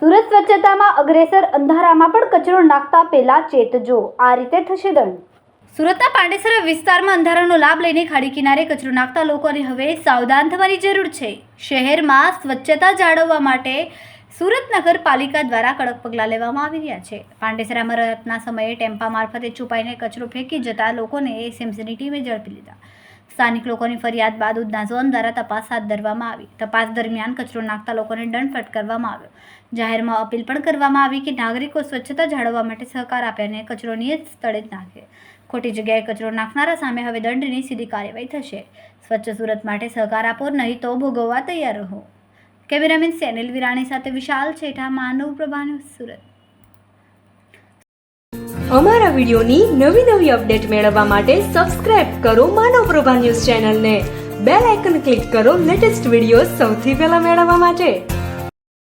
સુરત સ્વચ્છતામાં અગ્રેસર, અંધારામાં પણ કચરો નાખતા પહેલા ચેતજો, આ રીતે થશે દંડ. સુરતના પાંડેસરા વિસ્તારમાં અંધારાનો લાભ લઈને ખાડી કિનારે કચરો નાખતા લોકોને હવે સાવધાન થવાની જરૂર છે. શહેરમાં સ્વચ્છતા જાળવવા માટે સુરત નગરપાલિકા દ્વારા કડક પગલાં લેવામાં આવી રહ્યા છે. પાંડેસરામાં રાતના સમયે ટેમ્પા મારફતે છુપાઈને કચરો ફેંકી જતા લોકોને એસએમસીની ટીમે ઝડપી લીધા. સ્થાનિક લોકોની ફરિયાદ બાદ ઉધના ઝોન દ્વારા તપાસ હાથ ધરવામાં આવી. તપાસ દરમિયાન કચરો નાખતા લોકોને દંડ ફટકારવામાં આવ્યો. જાહેરમાં અપીલ પણ કરવામાં આવી કે નાગરિકો સ્વચ્છતા જાળવવા માટે સહકાર આપે અને કચરો નિયત સ્થળે જ નાખે. ખોટી જગ્યાએ કચરો નાખનારા સામે હવે દંડની સીધી કાર્યવાહી થશે. સ્વચ્છ સુરત માટે સહકાર આપો, નહીં તો ભોગવવા તૈયાર રહો. કેમેરામેન સેનિલ વિરાણી સાથે વિશાલ છેઠા, માનવ પ્રભા ન્યૂઝ, સુરત. અમારા વિડિયોની નવી અપડેટ મેળવવા માટે સબસ્ક્રાઇબ કરો માનવ પ્રભા ન્યૂઝ ચેનલને. બેલ આઇકન ક્લિક કરો લેટેસ્ટ વિડિયો સૌથી પહેલા મેળવવા માટે.